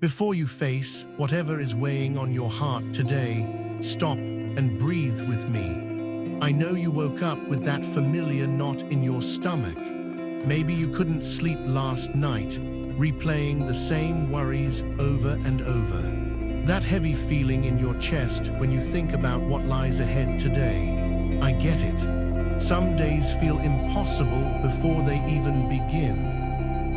Before you face whatever is weighing on your heart today, stop and breathe with me. I know you woke up with that familiar knot in your stomach. Maybe you couldn't sleep last night, replaying the same worries over and over. That heavy feeling in your chest when you think about what lies ahead today. I get it. Some days feel impossible before they even begin.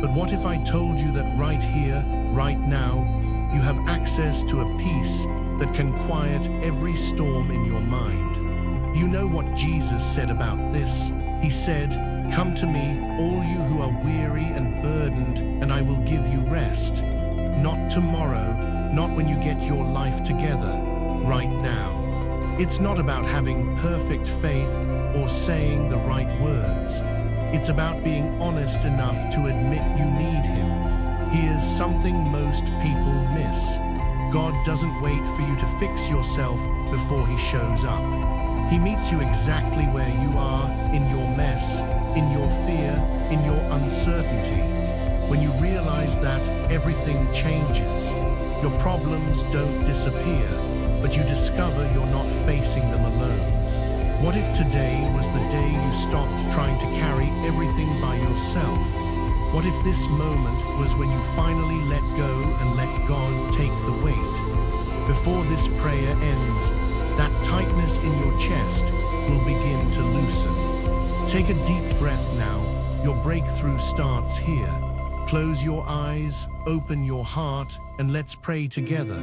But what if I told you that right here, right now, you have access to a peace that can quiet every storm in your mind? You know what Jesus said about this? He said, "Come to me, all you who are weary and burdened, and I will give you rest." Not tomorrow, not when you get your life together, right now. It's not about having perfect faith or saying the right words. It's about being honest enough to admit you need Him. Here's something most people miss. God doesn't wait for you to fix yourself before He shows up. He meets you exactly where you are, in your mess, in your fear, in your uncertainty. When you realize that, everything changes. Your problems don't disappear, but you discover you're not facing them alone. What if today was the day you stopped trying to carry everything by yourself? What if this moment was when you finally let go and let God take the weight? Before this prayer ends, that tightness in your chest will begin to loosen. Take a deep breath now. Your breakthrough starts here. Close your eyes, open your heart, and let's pray together.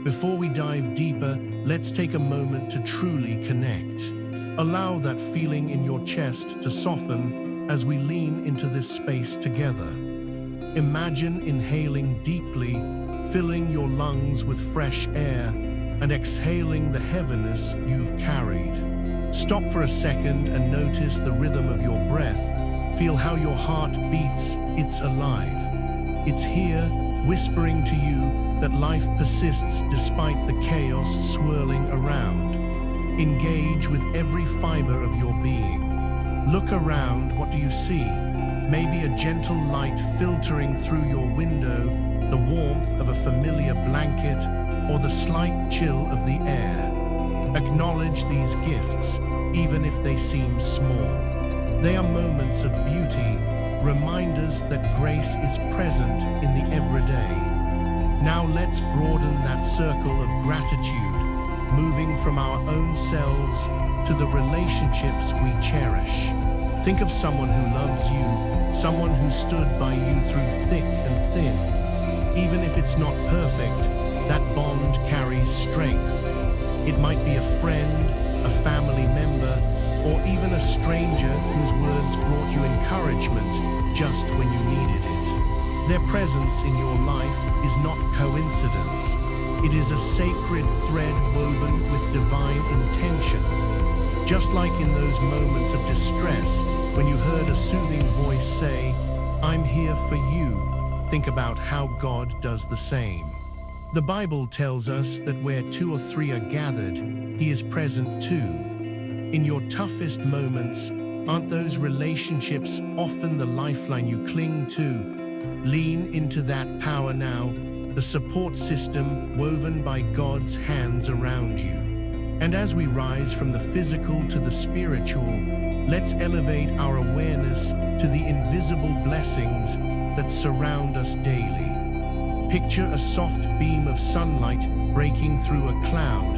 Before we dive deeper, let's take a moment to truly connect. Allow that feeling in your chest to soften as we lean into this space together. Imagine inhaling deeply, filling your lungs with fresh air, and exhaling the heaviness you've carried. Stop for a second and notice the rhythm of your breath. Feel how your heart beats. It's alive. It's here, whispering to you that life persists despite the chaos swirling around. Engage with every fiber of your being. Look around, what do you see? Maybe a gentle light filtering through your window, the warmth of a familiar blanket, or the slight chill of the air. Acknowledge these gifts, even if they seem small. They are moments of beauty, reminders that grace is present in the everyday. Now let's broaden that circle of gratitude, moving from our own selves to the relationships we cherish. Think of someone who loves you, someone who stood by you through thick and thin. Even if it's not perfect, that bond carries strength. It might be a friend, a family member, or even a stranger whose words brought you encouragement just when you needed it. Their presence in your life is not coincidence. It is a sacred thread woven with divine intention. Just like in those moments of distress, when you heard a soothing voice say, "I'm here for you," think about how God does the same. The Bible tells us that where 2 or 3 are gathered, He is present too. In your toughest moments, aren't those relationships often the lifeline you cling to? Lean into that power now, the support system woven by God's hands around you. And as we rise from the physical to the spiritual, let's elevate our awareness to the invisible blessings that surround us daily. Picture a soft beam of sunlight breaking through a cloud,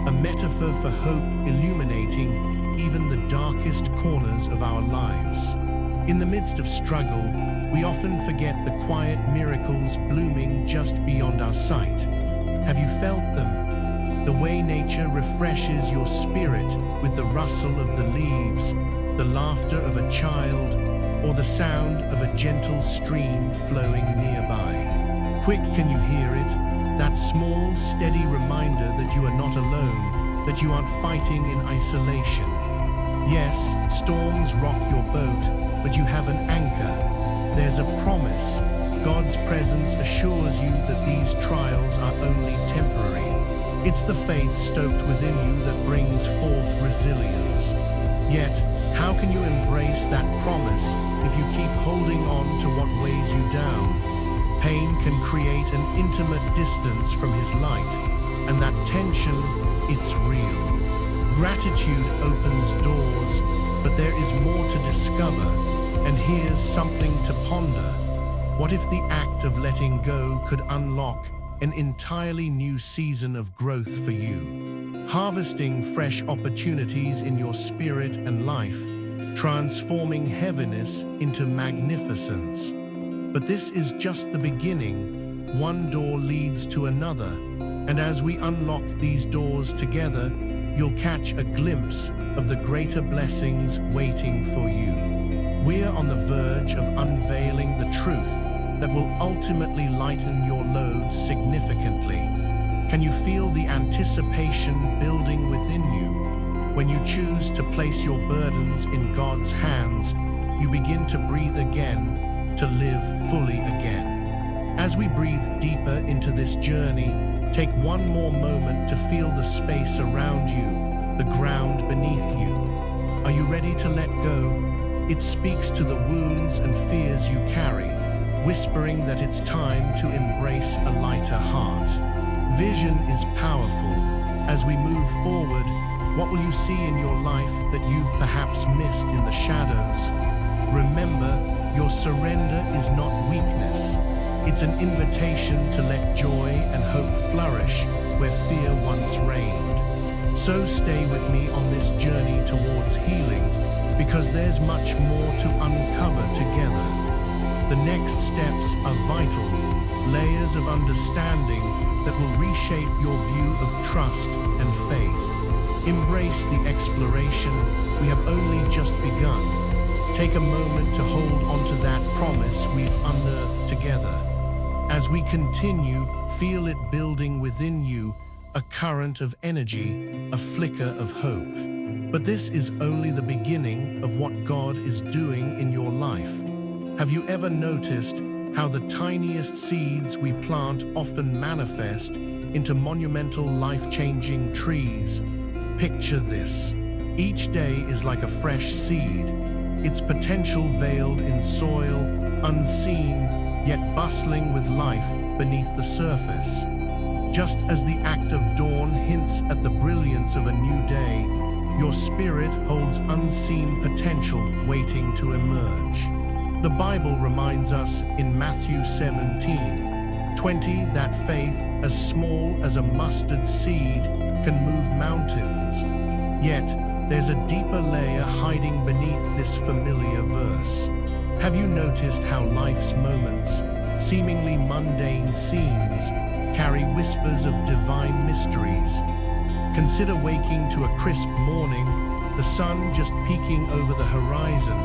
a metaphor for hope illuminating even the darkest corners of our lives. In the midst of struggle, we often forget the quiet miracles blooming just beyond our sight. Have you felt them? The way nature refreshes your spirit with the rustle of the leaves, the laughter of a child, or the sound of a gentle stream flowing nearby. Quick, can you hear it? That small, steady reminder that you are not alone, that you aren't fighting in isolation. Yes, storms rock your boat, but you have an anchor. There's a promise. God's presence assures you that these trials are only temporary. It's the faith stoked within you that brings forth resilience. Yet, how can you embrace that promise if you keep holding on to what weighs you down? Pain can create an intimate distance from his light, and that tension, it's real. Gratitude opens doors, but there is more to discover, and here's something to ponder. What if the act of letting go could unlock an entirely new season of growth for you? Harvesting fresh opportunities in your spirit and life, transforming heaviness into magnificence. But this is just the beginning. One door leads to another, and as we unlock these doors together, you'll catch a glimpse of the greater blessings waiting for you. We're on the verge of unveiling the truth that will ultimately lighten your load significantly. Can you feel the anticipation building within you? When you choose to place your burdens in God's hands, you begin to breathe again, to live fully again. As we breathe deeper into this journey, take one more moment to feel the space around you, the ground beneath you. Are you ready to let go? It speaks to the wounds and fears you carry, whispering that it's time to embrace a lighter heart. Vision is powerful. As we move forward, what will you see in your life that you've perhaps missed in the shadows? Remember, your surrender is not weakness. It's an invitation to let joy and hope flourish where fear once reigned. So stay with me on this journey towards healing, because there's much more to uncover together. The next steps are vital, layers of understanding that will reshape your view of trust and faith. Embrace the exploration. We have only just begun. Take a moment to hold onto that promise we've unearthed together. As we continue, feel it building within you, a current of energy, a flicker of hope. But this is only the beginning of what God is doing in your life. Have you ever noticed how the tiniest seeds we plant often manifest into monumental, life-changing trees? Picture this. Each day is like a fresh seed, its potential veiled in soil, unseen, yet bustling with life beneath the surface. Just as the act of dawn hints at the brilliance of a new day, your spirit holds unseen potential waiting to emerge. The Bible reminds us in Matthew 17:20 that faith as small as a mustard seed can move mountains. Yet, there's a deeper layer hiding beneath this familiar verse. Have you noticed how life's moments, seemingly mundane scenes, carry whispers of divine mysteries? Consider waking to a crisp morning, the sun just peeking over the horizon,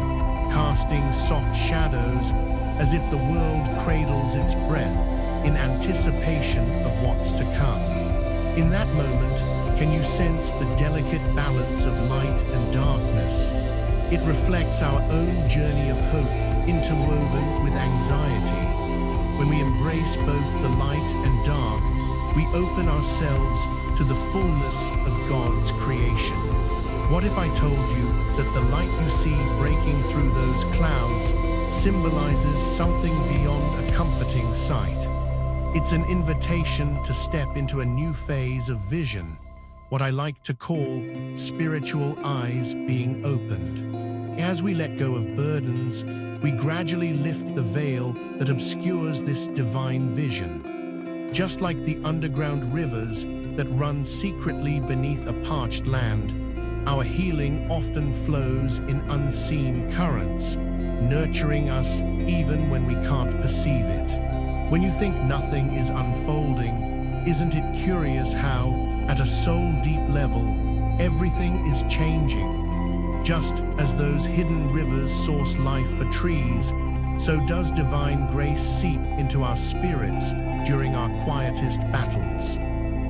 casting soft shadows as if the world cradles its breath in anticipation of what's to come. In that moment, can you sense the delicate balance of light and darkness? It reflects our own journey of hope interwoven with anxiety. When we embrace both the light and dark, we open ourselves to the fullness of God's creation. What if I told you that the light you see breaking through those clouds symbolizes something beyond a comforting sight? It's an invitation to step into a new phase of vision, what I like to call spiritual eyes being opened. As we let go of burdens, we gradually lift the veil that obscures this divine vision. Just like the underground rivers that run secretly beneath a parched land, our healing often flows in unseen currents, nurturing us even when we can't perceive it. When you think nothing is unfolding, isn't it curious how, at a soul-deep level, everything is changing? Just as those hidden rivers source life for trees, so does divine grace seep into our spirits during our quietest battles.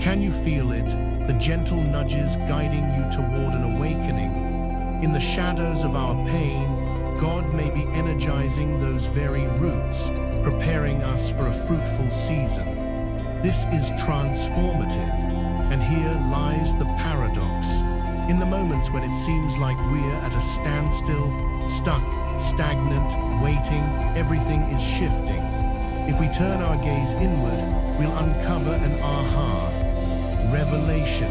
Can you feel it, the gentle nudges guiding you toward an awakening? In the shadows of our pain, God may be energizing those very roots, preparing us for a fruitful season. This is transformative, and here lies the paradox. In the moments when it seems like we're at a standstill, stuck, stagnant, waiting, everything is shifting. If we turn our gaze inward, we'll uncover an aha revelation.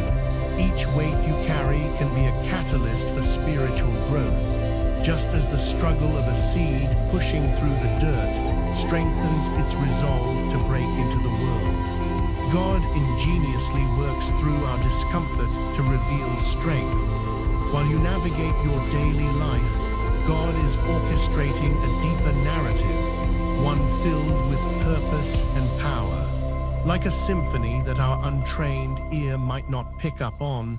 Each weight you carry can be a catalyst for spiritual growth, just as the struggle of a seed pushing through the dirt strengthens its resolve to break into the world. God ingeniously works through our discomfort to reveal strength. While you navigate your daily life, God is orchestrating a deeper narrative, one filled with purpose and power. Like a symphony that our untrained ear might not pick up on,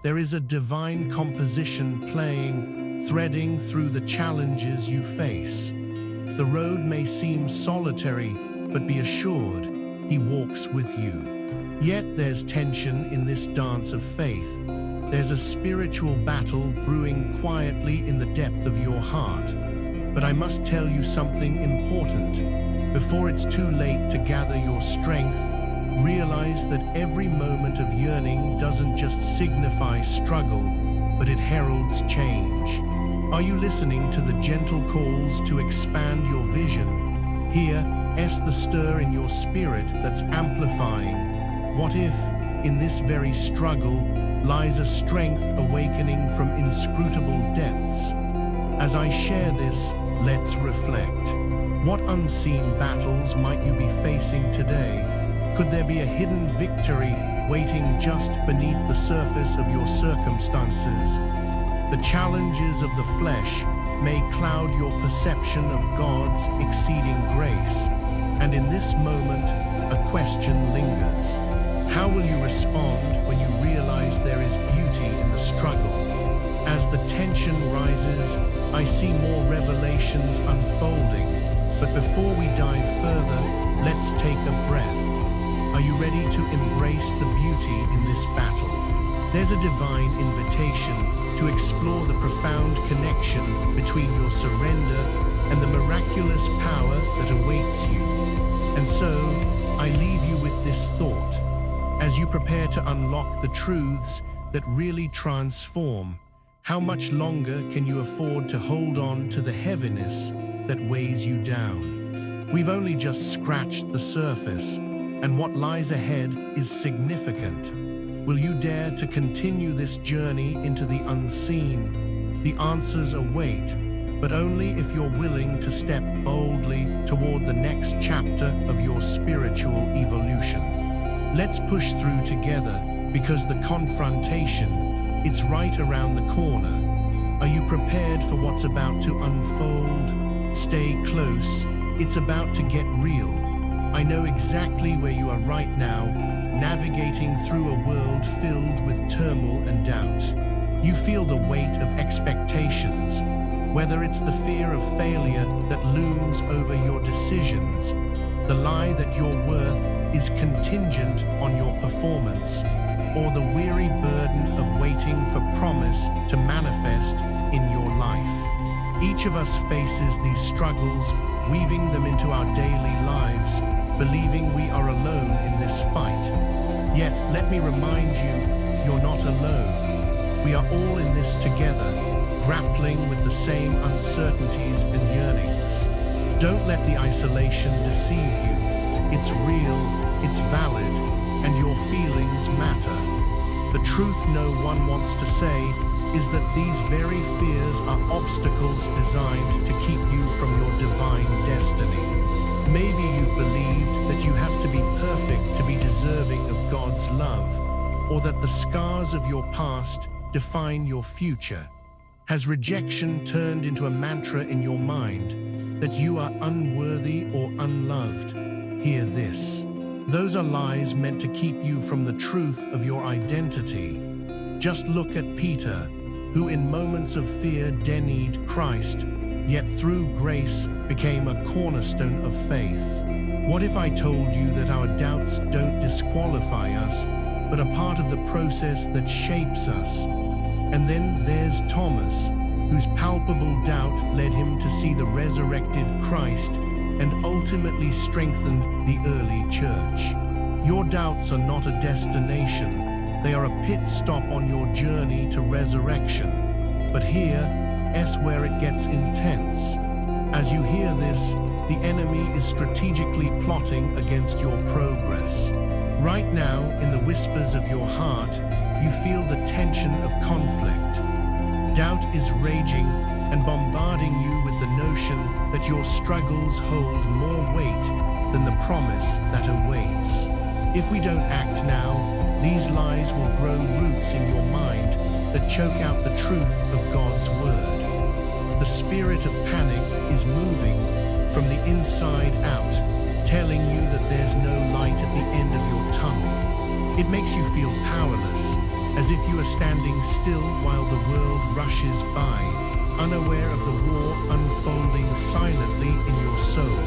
there is a divine composition playing, threading through the challenges you face. The road may seem solitary, but be assured, He walks with you. Yet there's tension in this dance of faith. There's a spiritual battle brewing quietly in the depth of your heart. But I must tell you something important. Before it's too late to gather your strength, realize that every moment of yearning doesn't just signify struggle, but it heralds change. Are you listening to the gentle calls to expand your vision? Hear the stir in your spirit that's amplifying. What if, in this very struggle, lies a strength awakening from inscrutable depths? As I share this, let's reflect. What unseen battles might you be facing today? Could there be a hidden victory waiting just beneath the surface of your circumstances? The challenges of the flesh may cloud your perception of God's exceeding grace. And in this moment, a question lingers. How will you respond when you realize there is beauty in the struggle? As the tension rises, I see more revelations unfolding. But before we dive further, let's take a breath. Are you ready to embrace the beauty in this battle? There's a divine invitation to explore the profound connection between your surrender and the miraculous power that awaits you. And so, I leave you with this thought. As you prepare to unlock the truths that really transform, how much longer can you afford to hold on to the heaviness that weighs you down? We've only just scratched the surface, and what lies ahead is significant. Will you dare to continue this journey into the unseen? The answers await, but only if you're willing to step boldly toward the next chapter of your spiritual evolution. Let's push through together, because the confrontation, it's right around the corner. Are you prepared for what's about to unfold? Stay close, it's about to get real. I know exactly where you are right now, navigating through a world filled with turmoil and doubt. You feel the weight of expectations, whether it's the fear of failure that looms over your decisions, the lie that your worth is contingent on your performance, or the weary burden of waiting for promise to manifest in your life. Each of us faces these struggles, weaving them into our daily lives, believing we are alone in this fight. Yet, let me remind you, you're not alone. We are all in this together, grappling with the same uncertainties and yearnings. Don't let the isolation deceive you. It's real, it's valid, and your feelings matter. The truth no one wants to say is that these very fears are obstacles designed to keep you from your divine destiny. Maybe you've believed that you have to be perfect to be deserving of God's love, or that the scars of your past define your future. Has rejection turned into a mantra in your mind that you are unworthy or unloved? Hear this. Those are lies meant to keep you from the truth of your identity. Just look at Peter, who in moments of fear denied Christ, yet through grace became a cornerstone of faith. What if I told you that our doubts don't disqualify us, but are part of the process that shapes us? And then there's Thomas, whose palpable doubt led him to see the resurrected Christ and ultimately strengthened the early church. Your doubts are not a destination, they are a pit stop on your journey to resurrection. But here's where it gets intense. As you hear this, The enemy is strategically plotting against your progress. Right now, in the whispers of your heart, you feel the tension of conflict. Doubt is raging and bombarding you with the notion that your struggles hold more weight than the promise that awaits. If we don't act now, these lies will grow roots in your mind that choke out the truth of God's word. The spirit of panic is moving from the inside out, telling you that there's no light at the end of your tunnel. It makes you feel powerless, as if you are standing still while the world rushes by, unaware of the war unfolding silently in your soul.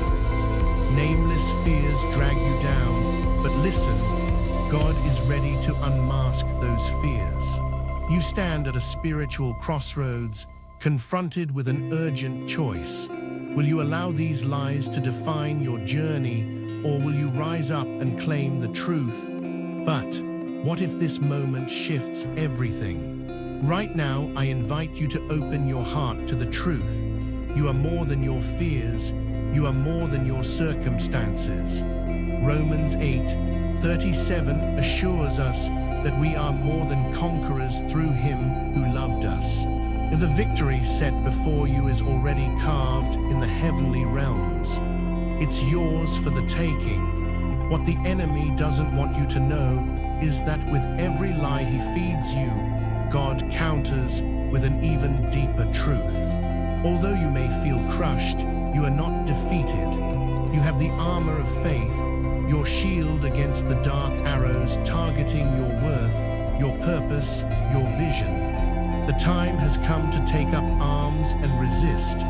Nameless fears drag you down, but listen, God is ready to unmask those fears. You stand at a spiritual crossroads, confronted with an urgent choice. Will you allow these lies to define your journey, or will you rise up and claim the truth? But what if this moment shifts everything? Right now, I invite you to open your heart to the truth. You are more than your fears. You are more than your circumstances. Romans 8:37 assures us that we are more than conquerors through Him who loved us. The victory set before you is already carved in the heavenly realms. It's yours for the taking. What the enemy doesn't want you to know is that with every lie he feeds you, God counters with an even deeper truth. Although you may feel crushed, you are not defeated. You have the armor of faith, your shield against the dark arrows targeting your worth, your purpose, your vision. The time has come to take up arms and resist.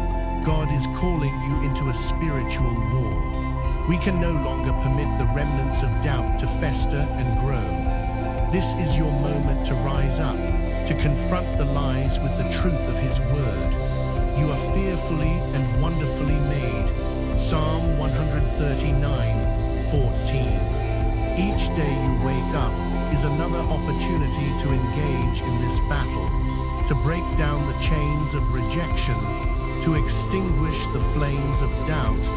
God is calling you into a spiritual war. We can no longer permit the remnants of doubt to fester and grow. This is your moment to rise up, to confront the lies with the truth of His word. You are fearfully and wonderfully made. Psalm 139:14. Each day you wake up is another opportunity to engage in this battle, to break down the chains of rejection, to extinguish the flames of doubt,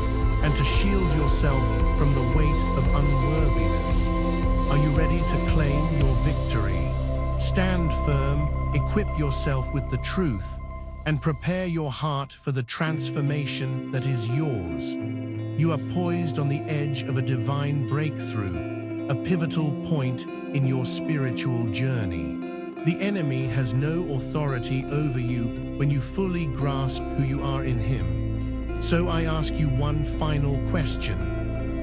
and to shield yourself from the weight of unworthiness. Are you ready to claim your victory? Stand firm, equip yourself with the truth, and prepare your heart for the transformation that is yours. You are poised on the edge of a divine breakthrough, a pivotal point in your spiritual journey. The enemy has no authority over you when you fully grasp who you are in Him. So I ask you one final question.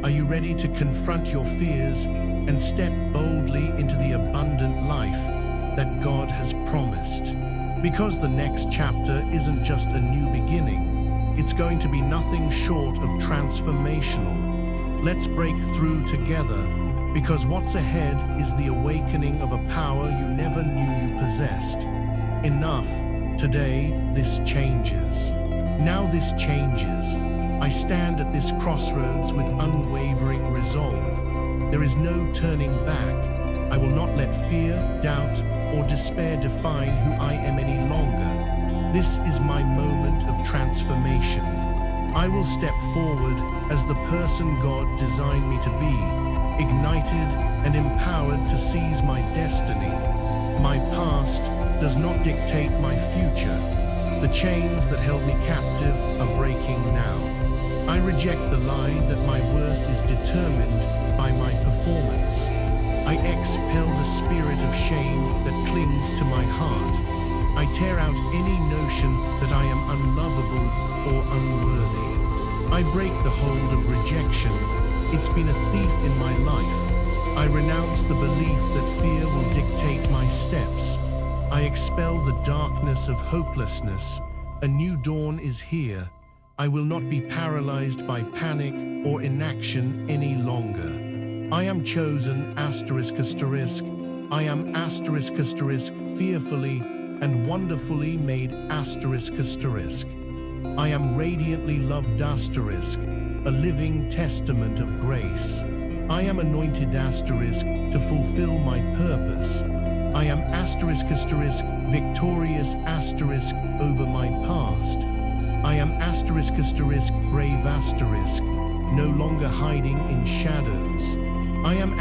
Are you ready to confront your fears and step boldly into the abundant life that God has promised? Because the next chapter isn't just a new beginning, it's going to be nothing short of transformational. Let's break through together, because what's ahead is the awakening of a power you never knew you possessed. Enough. Today, this changes. Now this changes. I stand at this crossroads with unwavering resolve. There is no turning back. I will not let fear, doubt, or despair define who I am any longer. This is my moment of transformation. I will step forward as the person God designed me to be, ignited and empowered to seize my destiny. My past does not dictate my future. The chains that held me captive are breaking now. I reject the lie that my worth is determined by my performance. I expel the spirit of shame that clings to my heart. I tear out any notion that I am unlovable or unworthy. I break the hold of rejection. It's been a thief in my life. I renounce the belief that fear will dictate my steps. I expel the darkness of hopelessness. A new dawn is here. I will not be paralyzed by panic or inaction any longer. I am chosen, asterisk. I am, asterisk, fearfully and wonderfully made, asterisk. I am radiantly loved, asterisk, a living testament of grace. I am anointed, asterisk, to fulfill my purpose. I am, asterisk, victorious, asterisk, over my past. I am brave asterisk, no longer hiding in shadows. I am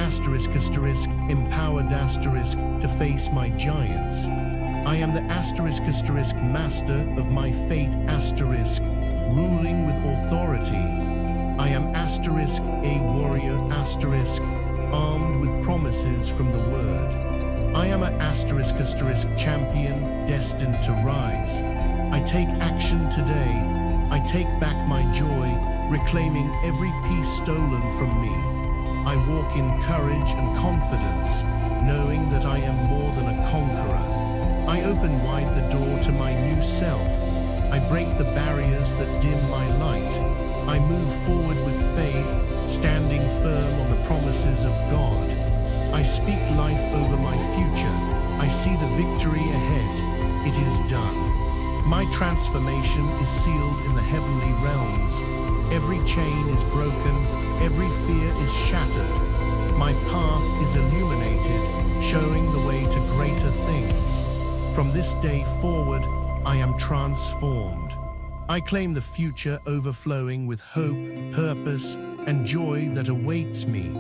empowered to face my giants. I am the master of my fate ruling with authority. I am a warrior armed with promises from the word. I am a champion destined to rise. I take action today. I take back my joy, reclaiming every piece stolen from me. I walk in courage and confidence, knowing that I am more than a conqueror. I open wide the door to my new self. I break the barriers that dim my light. I move forward with faith, standing firm on the promises of God. I speak life over my future. I see the victory ahead. It is done. My transformation is sealed in the heavenly realms. Every chain is broken, every fear is shattered. My path is illuminated, showing the way to greater things. From this day forward, I am transformed. I claim the future overflowing with hope, purpose, and joy that awaits me.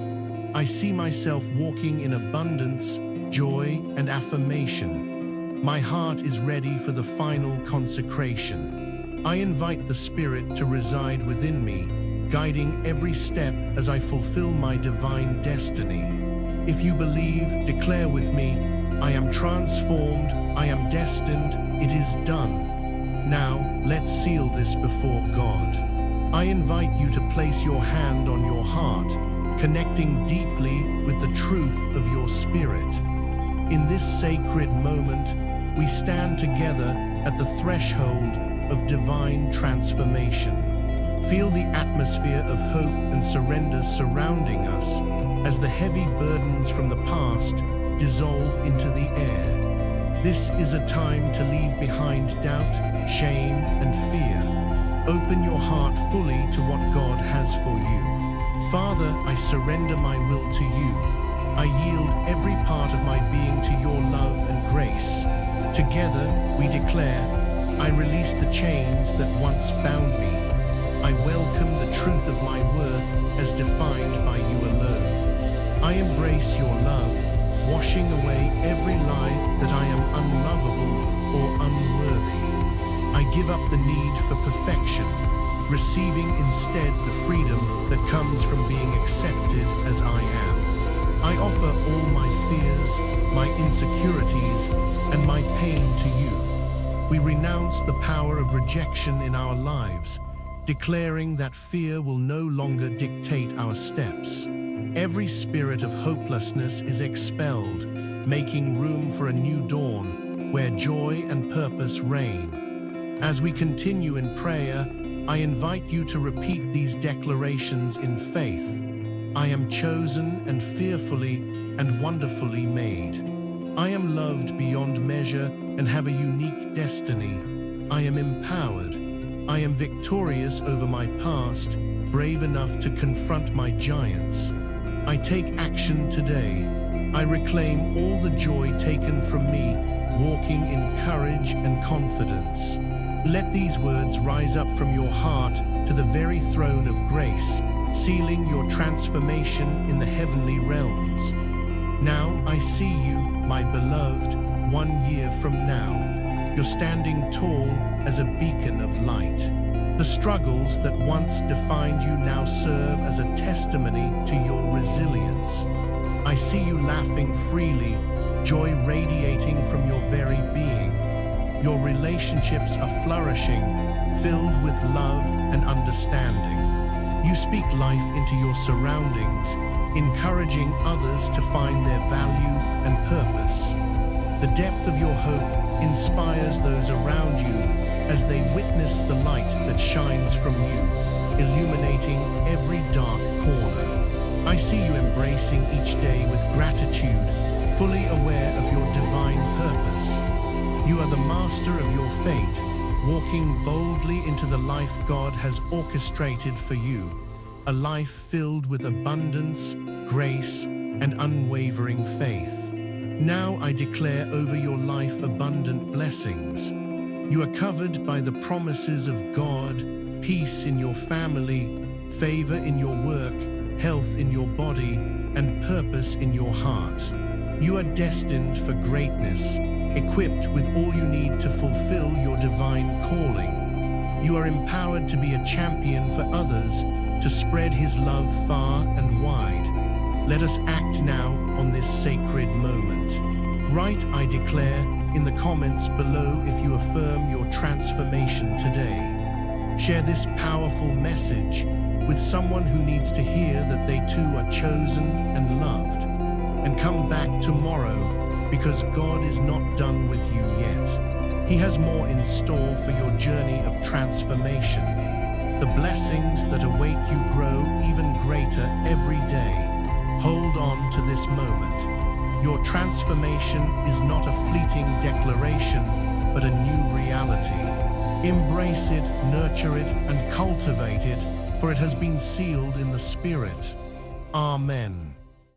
I see myself walking in abundance, joy, and affirmation. My heart is ready for the final consecration. I invite the Spirit to reside within me, guiding every step as I fulfill my divine destiny. If you believe, declare with me, I am transformed, I am destined, it is done. Now, let's seal this before God. I invite you to place your hand on your heart, connecting deeply with the truth of your spirit. In this sacred moment, we stand together at the threshold of divine transformation. Feel the atmosphere of hope and surrender surrounding us as the heavy burdens from the past dissolve into the air. This is a time to leave behind doubt, shame, and fear. Open your heart fully to what God has for you. Father, I surrender my will to you. I yield every part of my being to your love and grace. Together, we declare, I release the chains that once bound me. I welcome the truth of my worth as defined by you alone. I embrace your love, washing away every lie that I am unlovable or unworthy. I give up the need for perfection, receiving instead the freedom that comes from being accepted as I am. I offer all my fears, my insecurities, and my pain to you. We renounce the power of rejection in our lives, declaring that fear will no longer dictate our steps. Every spirit of hopelessness is expelled, making room for a new dawn where joy and purpose reign. As we continue in prayer, I invite you to repeat these declarations in faith. I am chosen and fearfully and wonderfully made. I am loved beyond measure and have a unique destiny. I am empowered. I am victorious over my past, brave enough to confront my giants. I take action today. I reclaim all the joy taken from me, walking in courage and confidence. Let these words rise up from your heart to the very throne of grace, sealing your transformation in the heavenly realms. Now I see you, my beloved, 1 year from now. You're standing tall as a beacon of light. The struggles that once defined you now serve as a testimony to your resilience. I see you laughing freely, joy radiating from your very being. Your relationships are flourishing, filled with love and understanding. You speak life into your surroundings, encouraging others to find their value and purpose. The depth of your hope inspires those around you as they witness the light that shines from you, illuminating every dark corner. I see you embracing each day with gratitude, fully aware of your divine purpose. You are the master of your fate, walking boldly into the life God has orchestrated for you, a life filled with abundance, grace, and unwavering faith. Now I declare over your life abundant blessings. You are covered by the promises of God, peace in your family, favor in your work, health in your body, and purpose in your heart. You are destined for greatness, equipped with all you need to fulfill your divine calling. You are empowered to be a champion for others, to spread His love far and wide. Let us act now on this sacred moment. Write "I declare" in the comments below if you affirm your transformation today. Share this powerful message with someone who needs to hear that they too are chosen and loved. And come back tomorrow, because God is not done with you yet. He has more in store for your journey of transformation. The blessings that await you grow even greater every day. Hold on to this moment. Your transformation is not a fleeting declaration, but a new reality. Embrace it, nurture it, and cultivate it, for it has been sealed in the Spirit. Amen.